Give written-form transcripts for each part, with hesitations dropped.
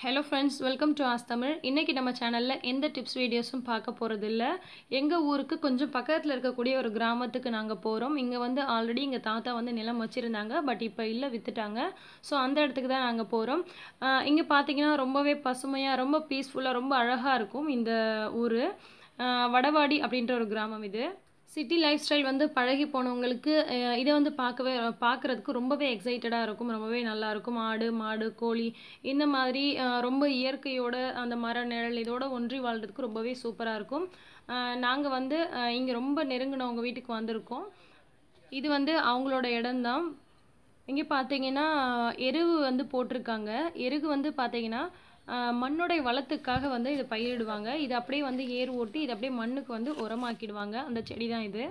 Hello friends, welcome to Ask Tamil. இன்னைக்கு நம்ம சேனல்ல எந்த டிப்ஸ் வீடியோஸும் பார்க்க போறது இல்ல. எங்க ஊருக்கு கொஞ்சம் பக்கத்துல இருக்கக்கூடிய ஒரு கிராமத்துக்கு நாங்க போறோம். இங்க வந்து ஆல்ரெடி எங்க தாத்தா வந்து நிலம் வச்சிருந்தாங்க. பட் இப்ப இல்ல வித்துட்டாங்க. சோ அந்த இடத்துக்கு தான் நாங்க போறோம். இங்க பாத்தீங்கன்னா ரொம்பவே பசுமையா, ரொம்ப பீஸ்ஃபுல்லா, ரொம்ப அழகா இருக்கும் இந்த ஊரு. வடவாடி அப்படின்ற ஒரு கிராமம் இது. சிட்டி லைஃப் ஸ்டைல் வந்து பழகி போனவங்களுக்கு இதை வந்து பார்க்குறதுக்கு ரொம்பவே எக்ஸைட்டடாக இருக்கும், ரொம்பவே நல்லாயிருக்கும். ஆடு மாடு கோழி இந்த மாதிரி ரொம்ப இயற்கையோட அந்த மர நிழல் இதோட ஒன்றி வாழ்றதுக்கு ரொம்பவே சூப்பராக இருக்கும். நாங்கள் வந்து இங்கே ரொம்ப நெருங்கினவங்க வீட்டுக்கு வந்திருக்கோம். இது வந்து அவங்களோட இடம்தான். இங்கே பார்த்தீங்கன்னா எருவு வந்து போட்டிருக்காங்க. எருகு வந்து பார்த்தீங்கன்னா மண்ணுடைய வளத்துக்காக வந்து இதை பயிரிடுவாங்க. இது அப்படியே வந்து ஏர் ஓட்டி இதை அப்படியே மண்ணுக்கு வந்து உரமாக்கிடுவாங்க. அந்த செடி தான் இது.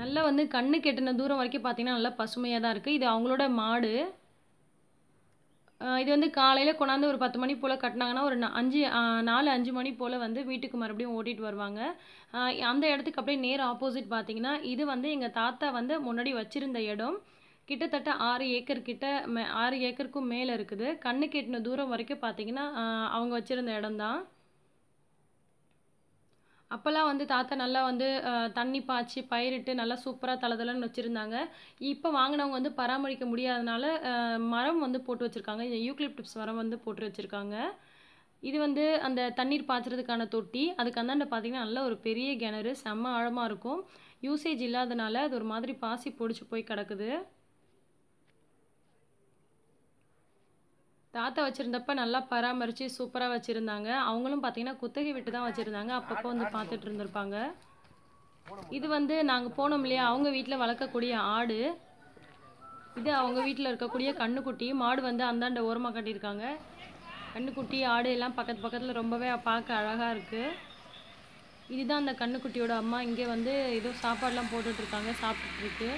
நல்லா வந்து கண்ணு கெட்டின தூரம் வரைக்கும் பார்த்தீங்கன்னா நல்லா பசுமையாக தான் இருக்குது. இது அவங்களோட மாடு. இது வந்து காலையில் கொண்டாந்து ஒரு 10 மணி போல் கட்டினாங்கன்னா ஒரு 4-5 மணி போல் வந்து வீட்டுக்கு மறுபடியும் ஓட்டிகிட்டு வருவாங்க. அந்த இடத்துக்கு அப்படியே நேர் ஆப்போசிட் பார்த்தீங்கன்னா இது வந்து எங்கள் தாத்தா வந்து முன்னாடி வச்சுருந்த இடம். கிட்டத்தட்ட 6 ஏக்கர் கிட்ட 6 ஏக்கருக்கும் மேலே இருக்குது. கண்ணுக்கு எட்டின தூரம் வரைக்கும் பார்த்தீங்கன்னா அவங்க வச்சுருந்த இடம்தான். அப்போல்லாம் வந்து தாத்தா நல்லா வந்து தண்ணி பாய்ச்சி பயிரிட்டு நல்லா சூப்பராக தளதளன்னு வச்சுருந்தாங்க. இப்போ வாங்கினவங்க வந்து பராமரிக்க முடியாதனால மரம் வந்து போட்டு வச்சுருக்காங்க. இந்த யூக்லிப்டஸ் மரம் வந்து போட்டு வச்சுருக்காங்க. இது வந்து அந்த தண்ணீர் பாய்ச்சறதுக்கான தொட்டி. அதுக்கு அந்தாண்ட பார்த்தீங்கன்னா நல்ல ஒரு பெரிய கிணறு, செம்ம ஆழமாக இருக்கும். யூசேஜ் இல்லாதனால அது ஒரு மாதிரி பாசி பிடிச்சி போய் கிடக்குது. தாத்தா வச்சுருந்தப்ப நல்லா பராமரித்து சூப்பராக வச்சுருந்தாங்க. அவங்களும் பார்த்தீங்கன்னா குத்தகை விட்டு தான் வச்சுருந்தாங்க. அப்பப்போ வந்து பார்த்துட்டு இருந்திருப்பாங்க. இது வந்து நாங்கள் போனோம் இல்லையா, அவங்க வீட்டில் வளர்க்கக்கூடிய ஆடு. இது அவங்க வீட்டில் இருக்கக்கூடிய கண்ணுக்குட்டி. மாடு வந்து அந்தாண்ட ஓரமாக கட்டியிருக்காங்க. கண்ணுக்குட்டி ஆடு எல்லாம் பக்கத்தில் ரொம்பவே பார்க்க அழகாக இருக்குது. இதுதான் அந்த கண்ணுக்குட்டியோட அம்மா. இங்கே வந்து ஏதோ சாப்பாடெலாம் போட்டுட்ருக்காங்க, சாப்பிட்டுருக்கு.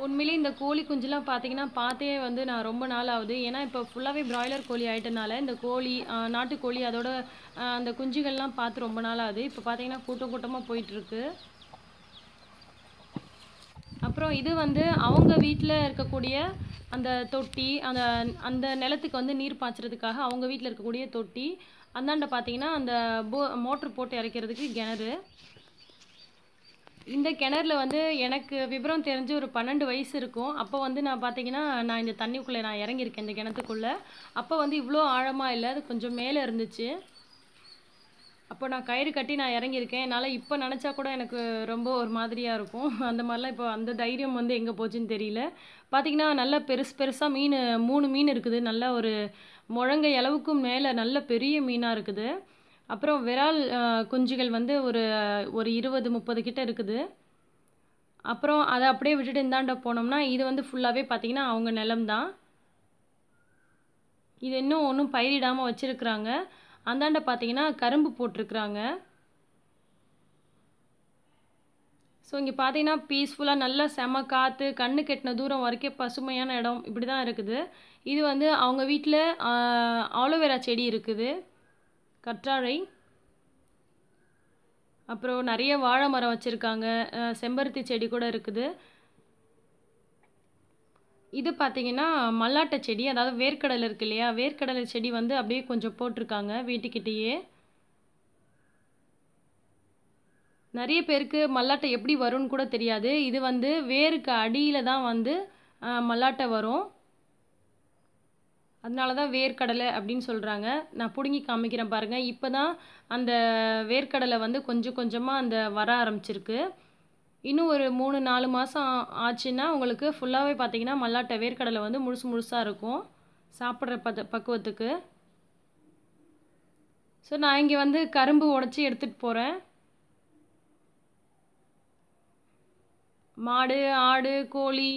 உண்மையிலே இந்த கோழி குஞ்சுலாம் பார்த்தீங்கன்னா பார்த்தே வந்து நான் ரொம்ப நாள் ஆகுது. ஏன்னா இப்போ ஃபுல்லாகவே பிராய்லர் கோழி ஆகிட்டனால இந்த கோழி நாட்டுக்கோழி அதோட அந்த குஞ்சுகள்லாம் பார்த்து ரொம்ப நாள் ஆகுது. இப்போ பார்த்தீங்கன்னா கூட்டம் கூட்டமாக போயிட்டுருக்கு. அப்புறம் இது வந்து அவங்க வீட்டில் இருக்கக்கூடிய அந்த தொட்டி, அந்த அந்த நிலத்துக்கு வந்து நீர் பாய்ச்சறதுக்காக அவங்க வீட்டில் இருக்கக்கூடிய தொட்டி. அந்தாண்ட பார்த்தீங்கன்னா அந்த மோட்ரு போட்டு இறைக்கிறதுக்கு கிணறு. இந்த கிணறுல வந்து எனக்கு விவரம் தெரிஞ்சு ஒரு 12 வயசு இருக்கும். அப்போ வந்து நான் பார்த்தீங்கன்னா நான் இந்த தண்ணிக்குள்ளே நான் இறங்கியிருக்கேன் இந்த கிணத்துக்குள்ளே. அப்போ வந்து இவ்வளோ ஆழமாக இல்லை, அது கொஞ்சம் மேலே இருந்துச்சு. அப்போ நான் கயிறு கட்டி நான் இறங்கியிருக்கேன். என்னால் இப்போ நினச்சா கூட எனக்கு ரொம்ப ஒரு மாதிரியாக இருக்கும். அந்த மாதிரிலாம் இப்போ அந்த தைரியம் வந்து எங்கே போச்சுன்னு தெரியல. பார்த்தீங்கன்னா நல்லா பெருசாக மீன் 3 மீன் இருக்குது. நல்லா ஒரு முழங்கை அளவுக்கும் மேலே நல்ல பெரிய மீனாக இருக்குது. அப்புறம் விரால் குஞ்சுகள் வந்து ஒரு 20-30 கிட்ட இருக்குது. அப்புறம் அதை அப்படியே விட்டுட்டு இந்தாண்ட போனோம்னா இது வந்து ஃபுல்லாகவே பார்த்தீங்கன்னா அவங்க நிலம்தான். இது இன்னும் ஒன்றும் பயிரிடாமல் வச்சுருக்குறாங்க. அந்தாண்ட பார்த்தீங்கன்னா கரும்பு போட்டிருக்குறாங்க. ஸோ இங்கே பார்த்தீங்கன்னா பீஸ்ஃபுல்லாக நல்லா செம காற்று, கண்ணு கெட்டின தூரம் வரைக்கும் பசுமையான இடம் இப்படி தான் இருக்குது. இது வந்து அவங்க வீட்டில் ஆலோவேரா செடி இருக்குது, கற்றாழை. அப்புறம் நிறைய வாழை மரம் வச்சுருக்காங்க, செம்பருத்தி செடி கூட இருக்குது. இது பார்த்தீங்கன்னா மல்லாட்டை செடி, அதாவது வேர்க்கடலை இருக்கு இல்லையா, வேர்க்கடலை செடி வந்து அப்படியே கொஞ்சம் போட்டிருக்காங்க வீட்டுக்கிட்டேயே. நிறைய பேருக்கு மல்லாட்டை எப்படி வரும்னு கூட தெரியாது. இது வந்து வேருக்கு அடியில் தான் வந்து மல்லாட்டை வரும். அதனால தான் வேர்க்கடலை அப்படின்னு சொல்கிறாங்க. நான் பிடுங்கி காமிக்கிறேன் பாருங்கள். இப்போ தான் அந்த வேர்க்கடலை வந்து கொஞ்சம் கொஞ்சமாக அந்த வர ஆரம்பிச்சிருக்கு. இன்னும் ஒரு 3-4 மாதம் ஆச்சுன்னா உங்களுக்கு ஃபுல்லாகவே பார்த்தீங்கன்னா மல்லாட்டை வேர்க்கடலை வந்து முழுசாக இருக்கும் சாப்பிட்ற பக்குவத்துக்கு. ஸோ நான் இங்கே வந்து கரும்பு உடச்சி எடுத்துகிட்டு போகிறேன். மாடு ஆடு கோழி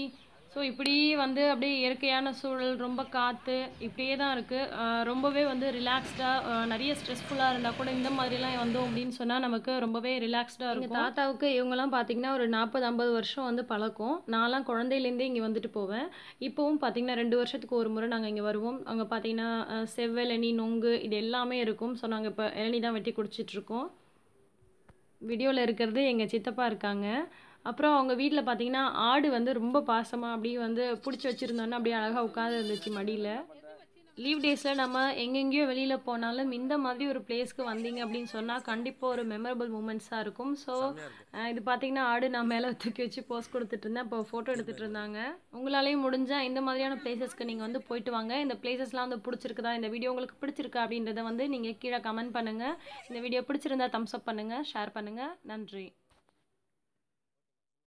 ஸோ இப்படி வந்து அப்படியே இயற்கையான சூழல், ரொம்ப காற்று இப்படியே தான் இருக்குது. ரொம்பவே வந்து ரிலாக்ஸ்டாக, நிறைய ஸ்ட்ரெஸ்ஃபுல்லாக இருந்தால் கூட இந்த மாதிரிலாம் வந்தோம் அப்படின்னு சொன்னால் நமக்கு ரொம்பவே ரிலாக்ஸ்டாக இருக்கும். எங்கள் தாத்தாவுக்கு இவங்கெல்லாம் பார்த்தீங்கன்னா ஒரு 40-50 வருஷம் வந்து பழக்கம். நான்லாம் குழந்தையிலேருந்தே இங்கே வந்துட்டு போவேன். இப்போவும் பார்த்தீங்கன்னா 2 வருஷத்துக்கு ஒரு முறை நாங்கள் இங்கே வருவோம். அங்கே பார்த்தீங்கன்னா செவ்வெளநி, நொங்கு இது எல்லாமே இருக்கும். ஸோ நாங்கள் இப்போ இளநி தான் வெட்டி குடிச்சிட்ருக்கோம். வீடியோவில் இருக்கிறது எங்கள் சித்தப்பா இருக்காங்க. அப்புறம் அவங்க வீட்டில் பார்த்தீங்கன்னா ஆடு வந்து ரொம்ப பாசமாக அப்படியே வந்து பிடிச்சி வச்சுருந்தோன்னா அப்படியே அழகாக உட்காந்து இருந்துச்சு மடியில். லீவ் டேஸில் நம்ம எங்கெங்கேயோ வெளியில் போனாலும் இந்த மாதிரி ஒரு பிளேஸ்க்கு வந்தீங்க அப்படின்னு சொன்னால் கண்டிப்பாக ஒரு மெமரபிள் மூமெண்ட்ஸாக இருக்கும். ஸோ இது பார்த்தீங்கன்னா ஆடு நான் மேலே தூக்கி வச்சு போஸ் கொடுத்துட்டு இருந்தேன், இப்போ ஃபோட்டோ எடுத்துகிட்டு இருந்தாங்க. உங்களாலேயும் முடிஞ்சால் இந்த மாதிரியான பிளேசஸ்க்கு நீங்கள் வந்து போயிட்டு வாங்க. இந்த பிளேசஸ்லாம் வந்து பிடிச்சிருக்குதா, இந்த வீடியோ உங்களுக்கு பிடிச்சிருக்கா அப்படின்றத வந்து நீங்கள் கீழே கமெண்ட் பண்ணுங்கள். இந்த வீடியோ பிடிச்சிருந்தா தம்ஸ் அப் பண்ணுங்கள், ஷேர் பண்ணுங்கள். நன்றி.